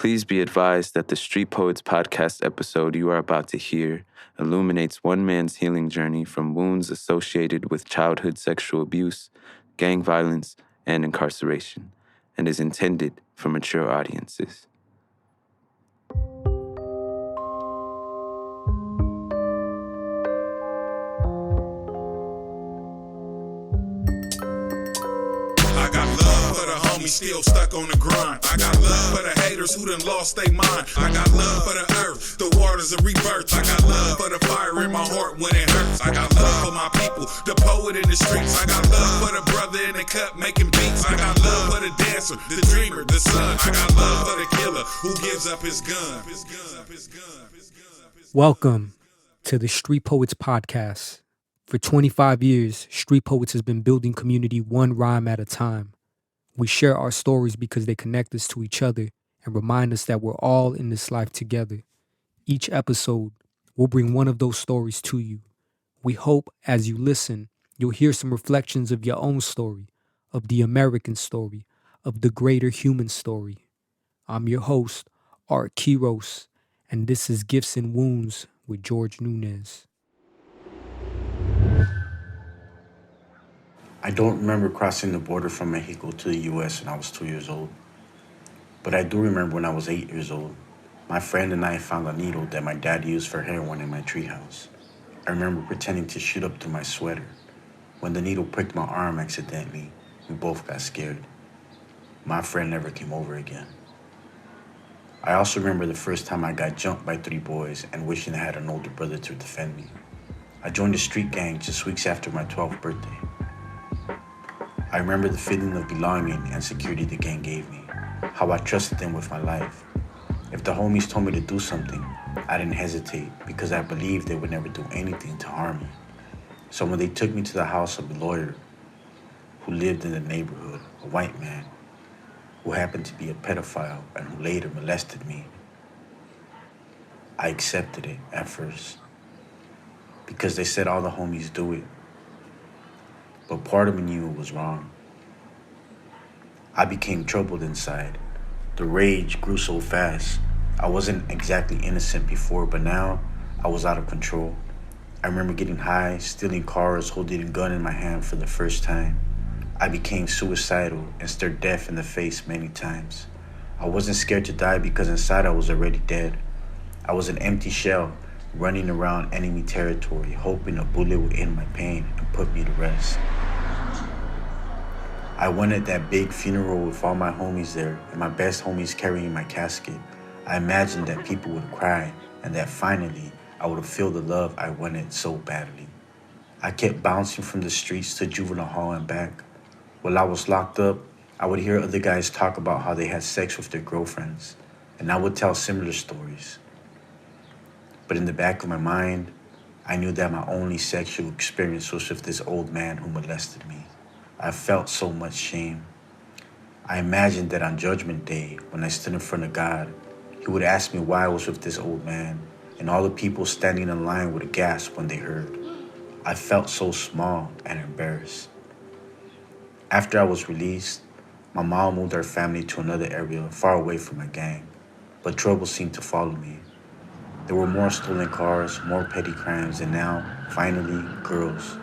Please be advised that the Street Poets podcast episode you are about to hear illuminates one man's healing journey from wounds associated with childhood sexual abuse, gang violence, and incarceration, and is intended for mature audiences. I got love for the homies still stuck on the grind. I got love for the haters who done lost their mind. I got love for the earth, the waters of rebirth. I got love for the fire in my heart when it hurts. I got love for my people, the poet in the streets. I got love for the brother in the cup making beats. I got love for the dancer, the dreamer, the son. I got love for the killer who gives up his gun. Welcome to the Street Poets podcast. For 25 years, Street Poets has been building community one rhyme at a time. We share our stories because they connect us to each other and remind us that we're all in this life together. Each episode, we'll bring one of those stories to you. We hope as you listen, you'll hear some reflections of your own story, of the American story, of the greater human story. I'm your host, Art Quiros, and this is Gifts and Wounds with Jorge Nunez. I don't remember crossing the border from Mexico to the U.S. when I was 2 years old. But I do remember when I was 8 years old, my friend and I found a needle that my dad used for heroin in my treehouse. I remember pretending to shoot up through my sweater. When the needle pricked my arm accidentally, we both got scared. My friend never came over again. I also remember the first time I got jumped by 3 boys and wishing I had an older brother to defend me. I joined the street gang just weeks after my 12th birthday. I remember the feeling of belonging and security the gang gave me, how I trusted them with my life. If the homies told me to do something, I didn't hesitate because I believed they would never do anything to harm me. So when they took me to the house of a lawyer who lived in the neighborhood, a white man, who happened to be a pedophile and who later molested me, I accepted it at first because they said all the homies do it. But part of me knew it was wrong. I became troubled inside. The rage grew so fast. I wasn't exactly innocent before, but now I was out of control. I remember getting high, stealing cars, holding a gun in my hand for the first time. I became suicidal and stared death in the face many times. I wasn't scared to die because inside I was already dead. I was an empty shell, running around enemy territory, hoping a bullet would end my pain and put me to rest. I went at that big funeral with all my homies there and my best homies carrying my casket. I imagined that people would cry and that finally I would feel the love I wanted so badly. I kept bouncing from the streets to juvenile hall and back. While I was locked up, I would hear other guys talk about how they had sex with their girlfriends, and I would tell similar stories. But in the back of my mind, I knew that my only sexual experience was with this old man who molested me. I felt so much shame. I imagined that on Judgment Day, when I stood in front of God, He would ask me why I was with this old man, and all the people standing in line would gasp when they heard. I felt so small and embarrassed. After I was released, my mom moved our family to another area far away from my gang, but trouble seemed to follow me. There were more stolen cars, more petty crimes, and now, finally, girls.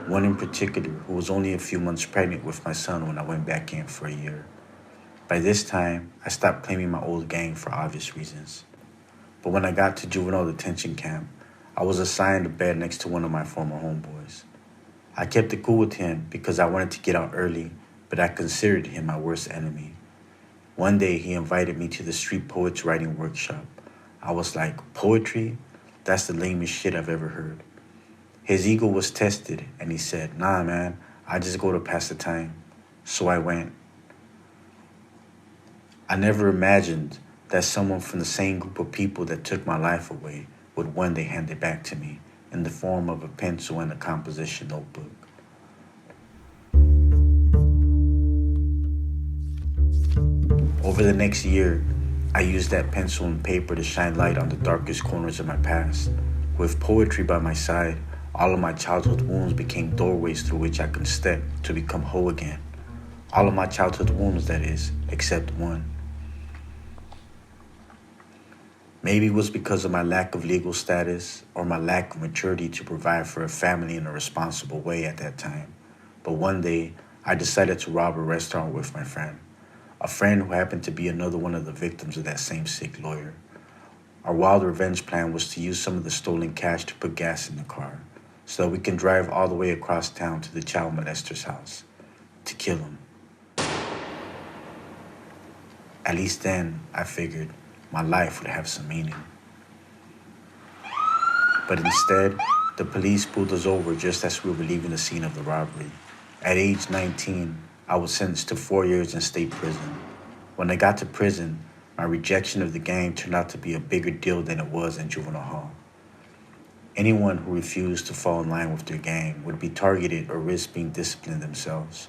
One in particular who was only a few months pregnant with my son when I went back in for a year. By this time, I stopped claiming my old gang for obvious reasons. But when I got to juvenile detention camp, I was assigned a bed next to one of my former homeboys. I kept it cool with him because I wanted to get out early, but I considered him my worst enemy. One day, he invited me to the Street Poets writing workshop. I was like, poetry? That's the lamest shit I've ever heard. His ego was tested, and he said, nah, man, I just go to pass the time. So I went. I never imagined that someone from the same group of people that took my life away would one day hand it back to me in the form of a pencil and a composition notebook. Over the next year, I used that pencil and paper to shine light on the darkest corners of my past. With poetry by my side, all of my childhood wounds became doorways through which I could step to become whole again. All of my childhood wounds, that is, except one. Maybe it was because of my lack of legal status or my lack of maturity to provide for a family in a responsible way at that time. But one day, I decided to rob a restaurant with my friend, a friend who happened to be another one of the victims of that same sick lawyer. Our wild revenge plan was to use some of the stolen cash to put gas in the car so that we can drive all the way across town to the child molester's house to kill him. At least then, I figured, my life would have some meaning. But instead, the police pulled us over just as we were leaving the scene of the robbery. At age 19, I was sentenced to 4 years in state prison. When I got to prison, my rejection of the gang turned out to be a bigger deal than it was in juvenile hall. Anyone who refused to fall in line with their gang would be targeted or risk being disciplined themselves.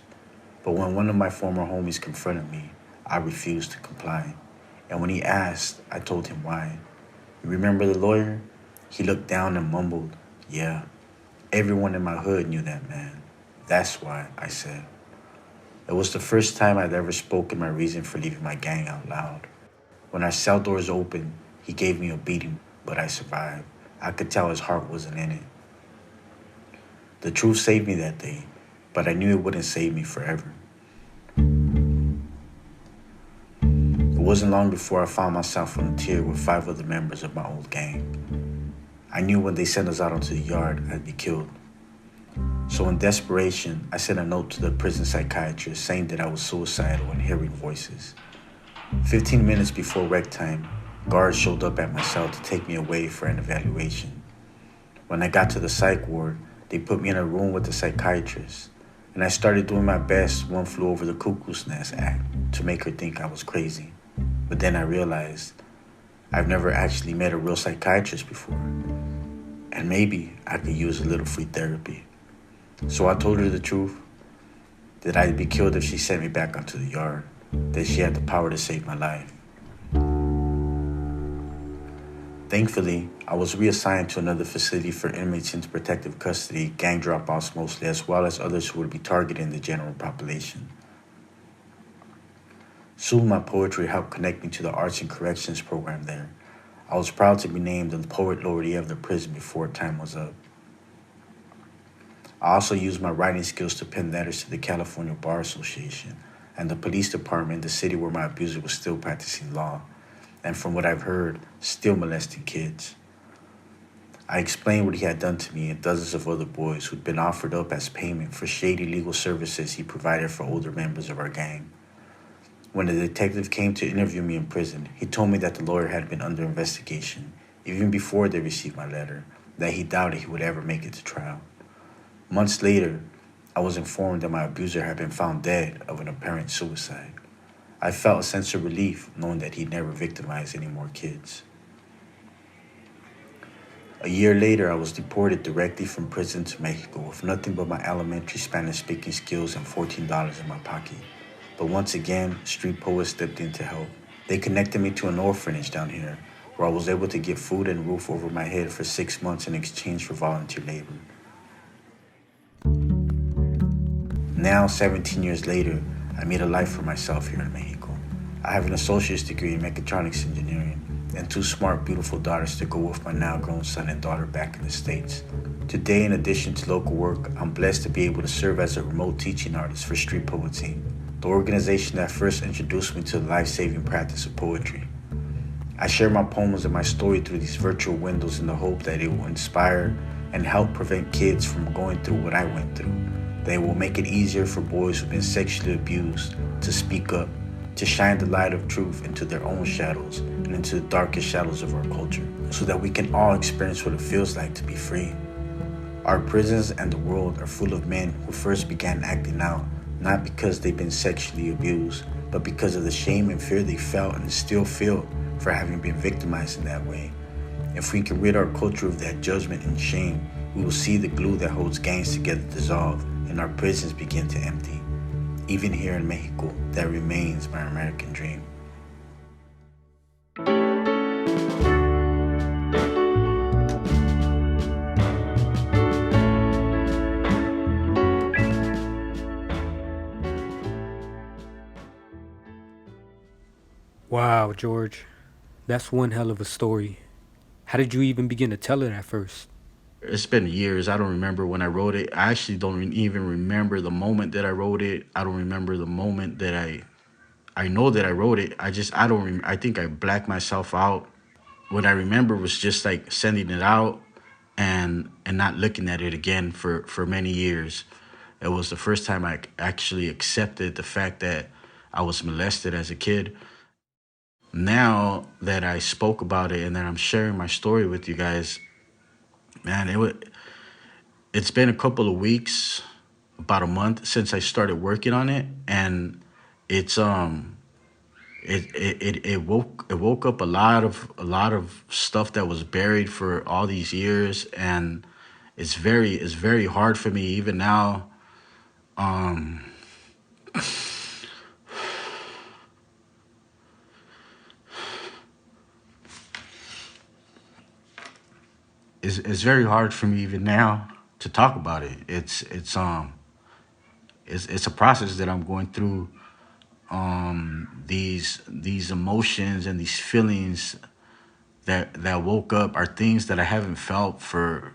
But when one of my former homies confronted me, I refused to comply. And when he asked, I told him why. You remember the lawyer? He looked down and mumbled, yeah, everyone in my hood knew that man. That's why, I said. It was the first time I'd ever spoken my reason for leaving my gang out loud. When our cell doors opened, he gave me a beating, but I survived. I could tell his heart wasn't in it. The truth saved me that day, but I knew it wouldn't save me forever. It wasn't long before I found myself on a tier with 5 other members of my old gang. I knew when they sent us out onto the yard, I'd be killed. So in desperation, I sent a note to the prison psychiatrist saying that I was suicidal and hearing voices. 15 minutes before rec time, guards showed up at my cell to take me away for an evaluation. When I got to the psych ward, they put me in a room with the psychiatrist, and I started doing my best One Flew Over the Cuckoo's Nest act to make her think I was crazy. But then I realized I've never actually met a real psychiatrist before, and maybe I could use a little free therapy. So I told her the truth, that I'd be killed if she sent me back onto the yard, that she had the power to save my life. Thankfully, I was reassigned to another facility for inmates into protective custody, gang dropouts mostly, as well as others who would be targeting the general population. Soon my poetry helped connect me to the Arts and Corrections program there. I was proud to be named the Poet Laureate of the prison before time was up. I also used my writing skills to pen letters to the California Bar Association and the police department in the city where my abuser was still practicing law, and from what I've heard, still molesting kids. I explained what he had done to me and dozens of other boys who'd been offered up as payment for shady legal services he provided for older members of our gang. When the detective came to interview me in prison, he told me that the lawyer had been under investigation, even before they received my letter, that he doubted he would ever make it to trial. Months later, I was informed that my abuser had been found dead of an apparent suicide. I felt a sense of relief knowing that he'd never victimized any more kids. A year later, I was deported directly from prison to Mexico with nothing but my elementary Spanish-speaking skills and $14 in my pocket. But once again, Street Poets stepped in to help. They connected me to an orphanage down here, where I was able to get food and a roof over my head for 6 months in exchange for volunteer labor. Now, 17 years later, I made a life for myself here in Mexico. I have an associate's degree in mechatronics engineering and 2 smart, beautiful daughters to go with my now grown son and daughter back in the States. Today, in addition to local work, I'm blessed to be able to serve as a remote teaching artist for Street Poet Team, the organization that first introduced me to the life-saving practice of poetry. I share my poems and my story through these virtual windows in the hope that it will inspire and help prevent kids from going through what I went through. They will make it easier for boys who've been sexually abused to speak up, to shine the light of truth into their own shadows and into the darkest shadows of our culture, so that we can all experience what it feels like to be free. Our prisons and the world are full of men who first began acting out, not because they've been sexually abused, but because of the shame and fear they felt and still feel for having been victimized in that way. If we can rid our culture of that judgment and shame, we will see the glue that holds gangs together dissolve and our prisons begin to empty. Even here in Mexico, that remains my American dream. Wow, George. That's one hell of a story. How did you even begin to tell it at first? It's been years. I don't remember when I wrote it. I actually don't even remember the moment that I wrote it. I don't remember the moment that I know that I wrote it. I don't I think I blacked myself out. What I remember was just like sending it out and not looking at it again for many years. It was the first time I actually accepted the fact that I was molested as a kid. Now that I spoke about it and that I'm sharing my story with you guys, man, it's been a couple of weeks, about a month since I started working on it, and it's it woke up a lot of stuff that was buried for all these years, and it's very hard for me even now. It's very hard for me even now to talk about it. It's a process that I'm going through. These emotions and these feelings that woke up are things that I haven't felt for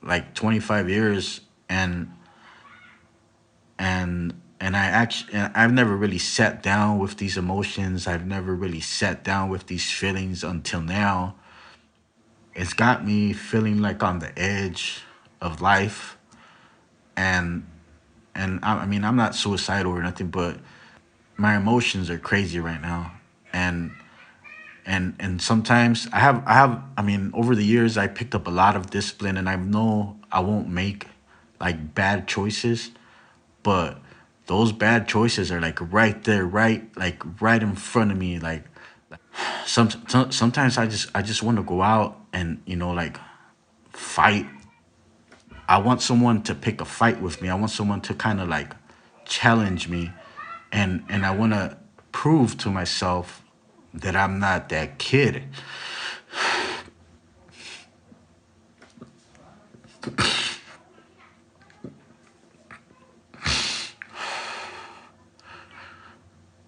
like 25 years, and I've never really sat down with these emotions. I've never really sat down with these feelings until now. It's got me feeling like on the edge of life, and I mean, I'm not suicidal or nothing, but my emotions are crazy right now. And and sometimes I mean, over the years I picked up a lot of discipline, and I know I won't make like bad choices, but those bad choices are like right there, right in front of me. Like sometimes I just want to go out and, you know, like fight. I want someone to pick a fight with me. I want someone to kind of like challenge me, and I want to prove to myself that I'm not that kid.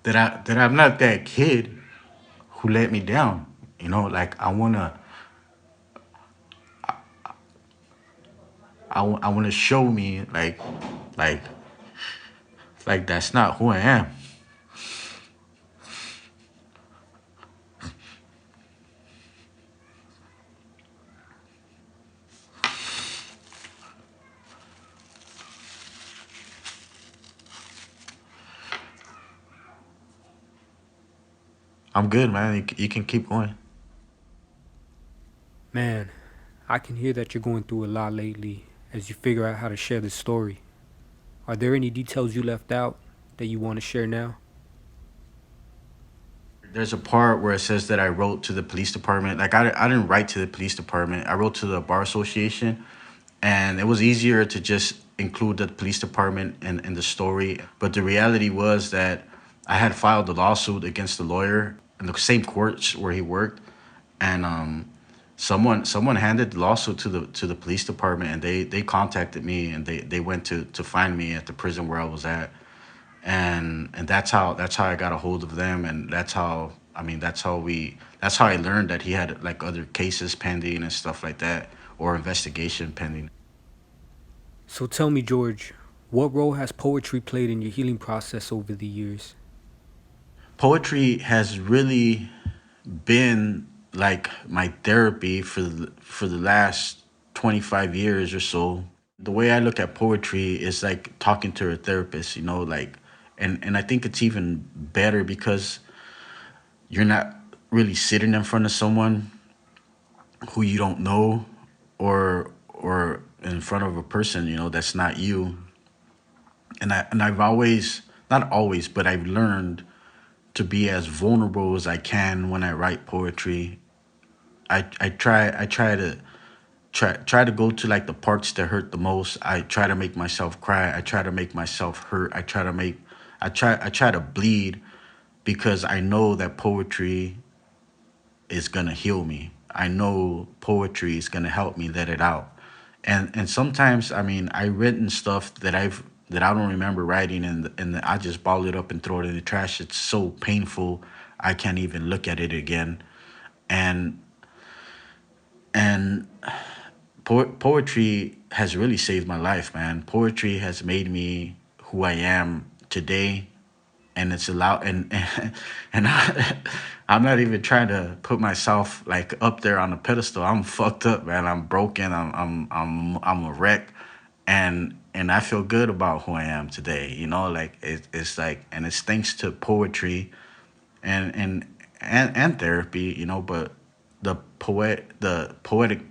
That I'm not that kid who let me down. You know, like I want to show me like like that's not who I am. I'm good, man. You can keep going. Man, I can hear that you're going through a lot lately as you figure out how to share this story. Are there any details you left out that you want to share now? There's a part where it says that I wrote to the police department. Like I didn't write to the police department. I wrote to the bar association, and it was easier to just include the police department in the story. But the reality was that I had filed a lawsuit against the lawyer in the same courts where he worked, and someone handed the lawsuit to the police department, and they contacted me, and they went to find me at the prison where I was at, and that's how I got a hold of them, and that's how I mean that's how I learned that he had like other cases pending and stuff like that, or investigation pending. So tell me, George, what role has poetry played in your healing process over the years? Poetry has really been like my therapy for the last 25 years or so. The way I look at poetry is like talking to a therapist, you know, like, and I think it's even better because you're not really sitting in front of someone who you don't know, or in front of a person, you know, that's not you. I've always, not always, but I've learned to be as vulnerable as I can when I write poetry. I try to go to like the parts that hurt the most. I try to make myself cry. I try to make myself hurt. I try to bleed, because I know that poetry is gonna heal me. I know poetry is gonna help me let it out. And sometimes, I mean, I written stuff that I don't remember writing, and I just ball it up and throw it in the trash. It's so painful. I can't even look at it again. And and poetry has really saved my life, man. Poetry has made me who I am today, and it's allowed and I'm not even trying to put myself like up there on a pedestal. I'm fucked up, man. I'm broken. I'm a wreck, and I feel good about who I am today. You know, like it's like, and it's thanks to poetry and and therapy, you know. But the poetic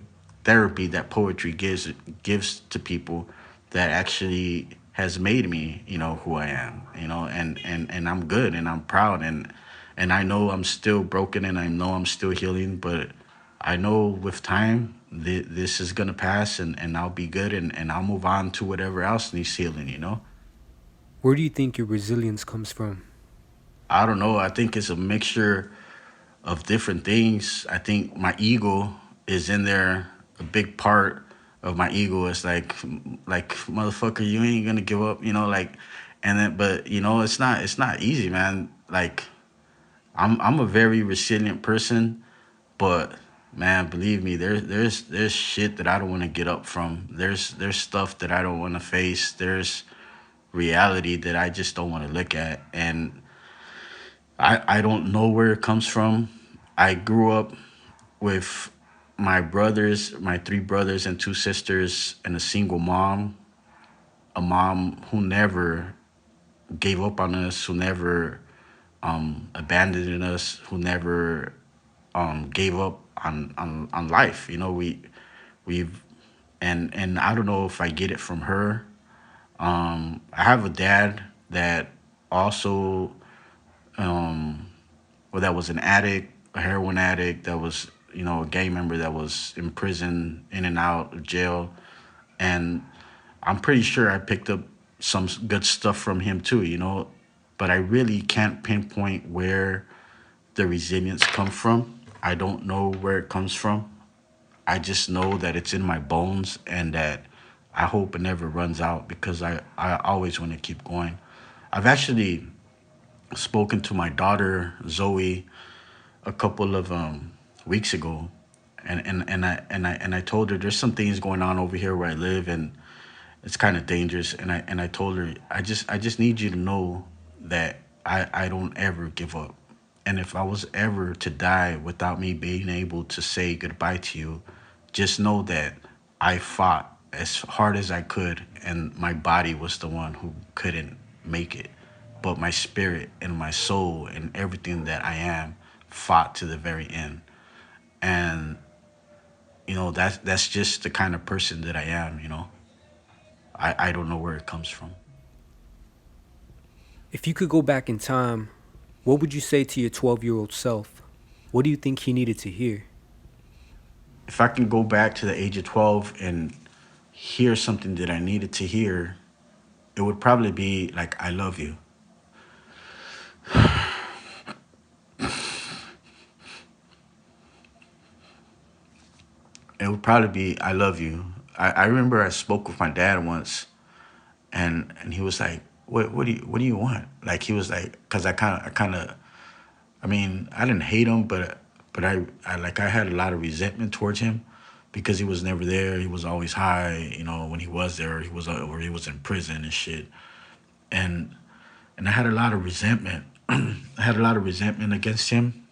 therapy that poetry gives to people, that actually has made me, you know, who I am, you know. And I'm good, and I'm proud, and I know I'm still broken, and I know I'm still healing, but I know with time this is gonna pass, and I'll be good, and I'll move on to whatever else needs healing, you know. Where do you think your resilience comes from? I don't know. I think it's a mixture of different things. I think my ego is in there. A big part of my ego is like motherfucker, you ain't gonna give up, you know, like. And then, but you know, it's not easy, man. Like I'm a very resilient person, but man, believe me, there's shit that I don't want to get up from. There's stuff that I don't want to face. There's reality that I just don't want to look at, and I don't know where it comes from. I grew up with my three brothers and two sisters, and a single mom, a mom who never gave up on us, who never abandoned us, who never gave up on life. You know, we've and I don't know if I get it from her. I have a dad that also well, that was an addict, a heroin addict, that was, you know, a gang member that was in prison, in and out of jail. And I'm pretty sure I picked up some good stuff from him too, you know. But I really can't pinpoint where the resilience comes from. I don't know where it comes from. I just know that it's in my bones, and that I hope it never runs out, because I always want to keep going. I've actually spoken to my daughter Zoe a couple of weeks ago, and I told her there's some things going on over here where I live, and it's kind of dangerous. And I told her, I just need you to know that I don't ever give up. And if I was ever to die without me being able to say goodbye to you, just know that I fought as hard as I could, and my body was the one who couldn't make it. But my spirit and my soul and everything that I am fought to the very end. And you know, that's just the kind of person that I am, you know. I don't know where it comes from. If you could go back in time, what would you say to your 12-year-old self? What do you think he needed to hear? If I can go back to the age of 12 and hear something that I needed to hear, it would probably be like, I love you. It would probably be, I love you. I remember I spoke with my dad once, and he was like, what do you want? Like, he was like, because I kind of, I mean, I didn't hate him, but I had a lot of resentment towards him, because he was never there. He was always high. You know, when he was there, he was in prison and shit. And and I had a lot of resentment. I had a lot of resentment against him.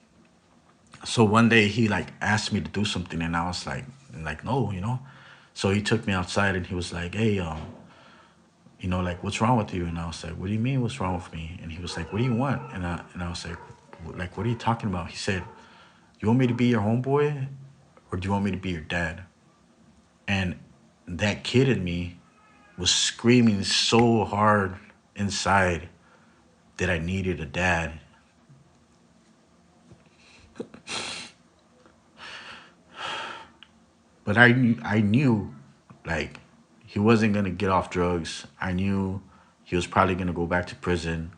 So one day he like asked me to do something, and I was like no, you know. So he took me outside, and he was like, hey, you know, like, what's wrong with you? And I was like, what do you mean, what's wrong with me? And he was like, what do you want? And I was like, what are you talking about? He said, you want me to be your homeboy, or do you want me to be your dad? And that kid in me was screaming so hard inside that I needed a dad. But I knew, like, he wasn't gonna get off drugs. I knew he was probably gonna go back to prison.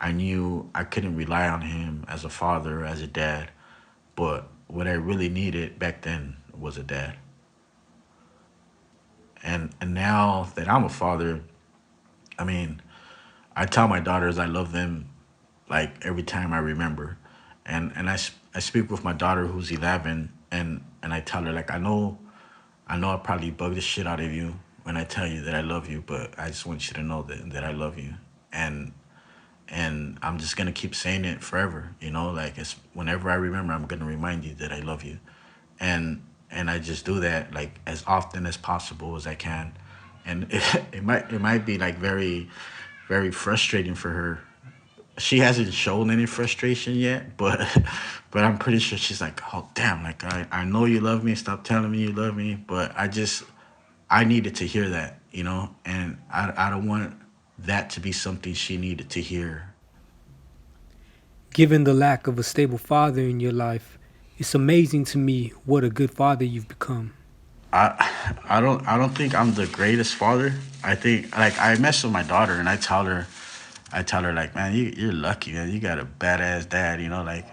I knew I couldn't rely on him as a father, as a dad. But what I really needed back then was a dad. And now that I'm a father, I mean, I tell my daughters I love them like every time I remember. I speak with my daughter who's 11, and I tell her like I know I probably bug the shit out of you when I tell you that I love you, but I just want you to know that I love you. And I'm just gonna keep saying it forever, like it's whenever I remember, I'm gonna remind you that I love you. And I just do that like as often as possible as I can. And it might be like very, very frustrating for her. She hasn't shown any frustration yet, but but I'm pretty sure she's like, oh damn, like I know you love me, stop telling me you love me. But I needed to hear that, and I don't want that to be something she needed to hear. Given the lack of a stable father in your life, it's amazing to me what a good father you've become. I don't think I'm the greatest father. I think like I mess with my daughter and I tell her like, man, you're lucky, man. You got a badass dad, like,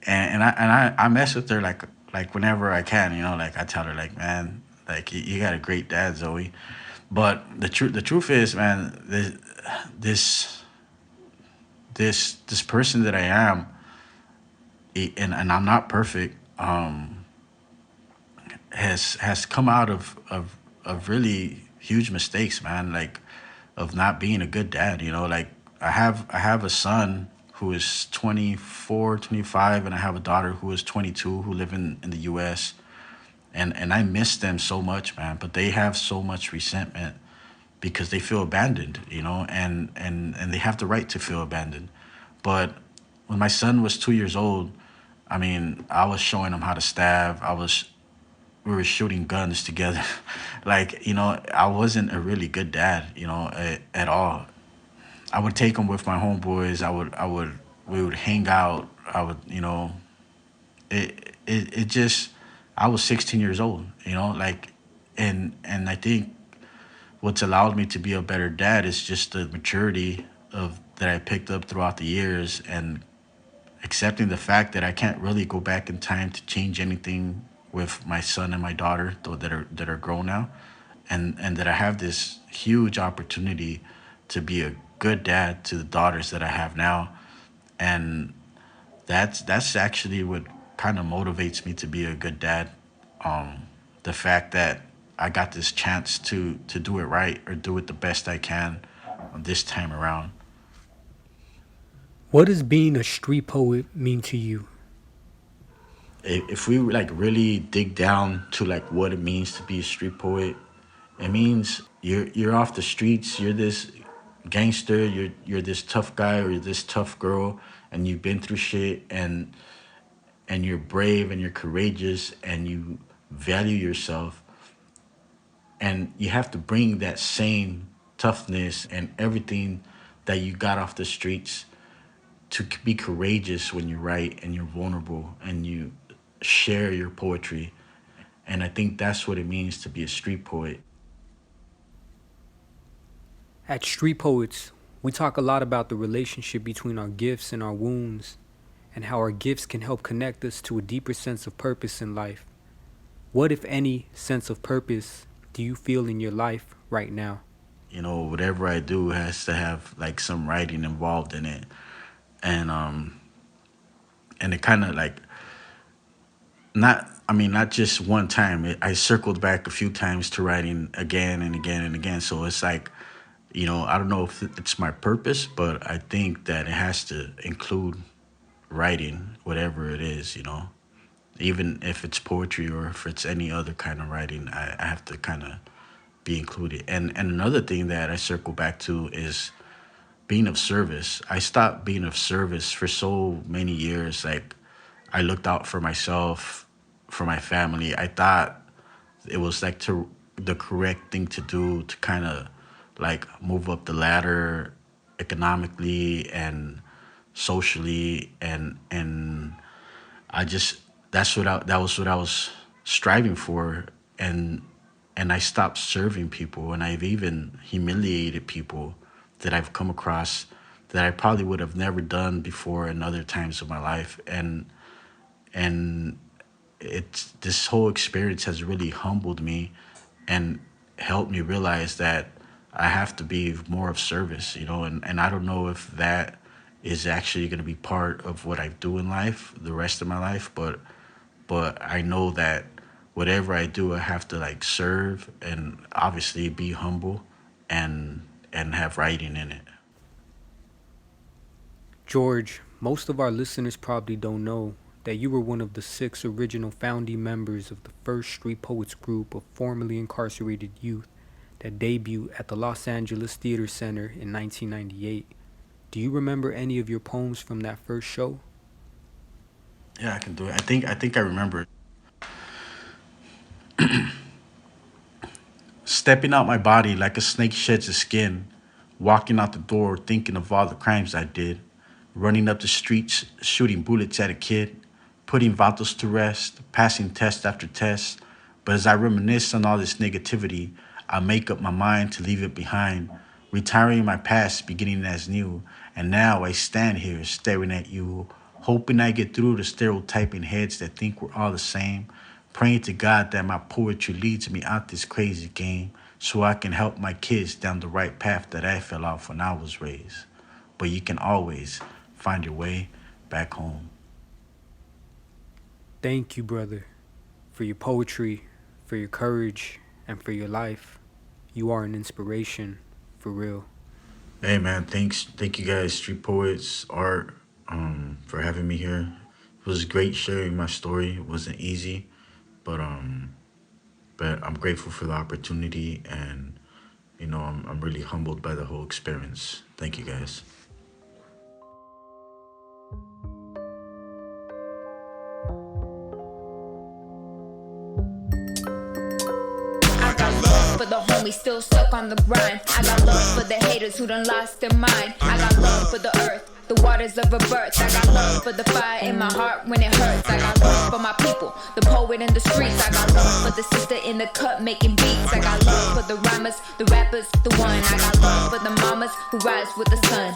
and I mess with her like whenever I can, like I tell her like, man, like you got a great dad, Zoe. But the truth is, man, this this person that I am, and I'm not perfect, has come out of really huge mistakes, man. Like of not being a good dad. Like I have a son who is 24, 25, and I have a daughter who is 22 who live in the U.S. And I miss them so much, man. But they have so much resentment because they feel abandoned, and they have the right to feel abandoned. But when my son was 2 years old, I mean, I was showing him how to stab. We were shooting guns together. Like, I wasn't a really good dad, at all. I would take him with my homeboys. We would hang out. It just, I was 16 years old, like, and I think what's allowed me to be a better dad is just the maturity of that I picked up throughout the years, and accepting the fact that I can't really go back in time to change anything with my son and my daughter that are grown now, and that I have this huge opportunity to be a good dad to the daughters that I have now. And that's actually what kind of motivates me to be a good dad. The fact that I got this chance to do it right or do it the best I can this time around. What does being a street poet mean to you? If we like really dig down to like what it means to be a street poet, it means you're off the streets. You're this gangster. You're this tough guy or you're this tough girl, and you've been through shit, and you're brave and you're courageous and you value yourself, and you have to bring that same toughness and everything that you got off the streets to be courageous when you write and you're vulnerable and you share your poetry. And I think that's what it means to be a street poet. At Street Poets, we talk a lot about the relationship between our gifts and our wounds, and how our gifts can help connect us to a deeper sense of purpose in life. What, if any, sense of purpose do you feel in your life right now? Whatever I do has to have like some writing involved in it. And it kind of like, not just one time. I circled back a few times to writing again and again and again. So it's like, I don't know if it's my purpose, but I think that it has to include writing, whatever it is, even if it's poetry or if it's any other kind of writing, I have to kind of be included. And another thing that I circle back to is being of service. I stopped being of service for so many years. Like I looked out for myself, for my family. I thought it was like the correct thing to do to kind of like move up the ladder economically and socially, and I just that was what I was striving for, and I stopped serving people, and I've even humiliated people that I've come across that I probably would have never done before in other times of my life. And it's this whole experience has really humbled me and helped me realize that I have to be more of service, and I don't know if that is actually going to be part of what I do in life, the rest of my life. But I know that whatever I do, I have to like serve and obviously be humble and have writing in it. George, most of our listeners probably don't know that you were one of the 6 original founding members of the first Street Poets group of formerly incarcerated youth that debuted at the Los Angeles Theater Center in 1998. Do you remember any of your poems from that first show? Yeah, I can do it. I think I remember. Stepping out my body like a snake sheds its skin, walking out the door thinking of all the crimes I did, running up the streets, shooting bullets at a kid, putting vatos to rest, passing test after test. But as I reminisce on all this negativity, I make up my mind to leave it behind, retiring my past, beginning as new. And now I stand here staring at you, hoping I get through the stereotyping heads that think we're all the same, praying to God that my poetry leads me out this crazy game so I can help my kids down the right path that I fell off when I was raised. But you can always find your way back home. Thank you, brother, for your poetry, for your courage, and for your life. You are an inspiration, for real. Hey man, thank you guys, Street Poets, Art, for having me here. It was great sharing my story. It wasn't easy, but I'm grateful for the opportunity, and I'm really humbled by the whole experience. Thank you guys. I got love for the homies still stuck on the grind. I got love for the haters who done lost their mind. I got love for the earth, the waters of rebirth. I got love for the fire in my heart when it hurts. I got love for my people, the poet in the streets. I got love for the sister in the cut making beats. I got love for the rhymers, the rappers, the one. I got love for the mamas who rise with the sun.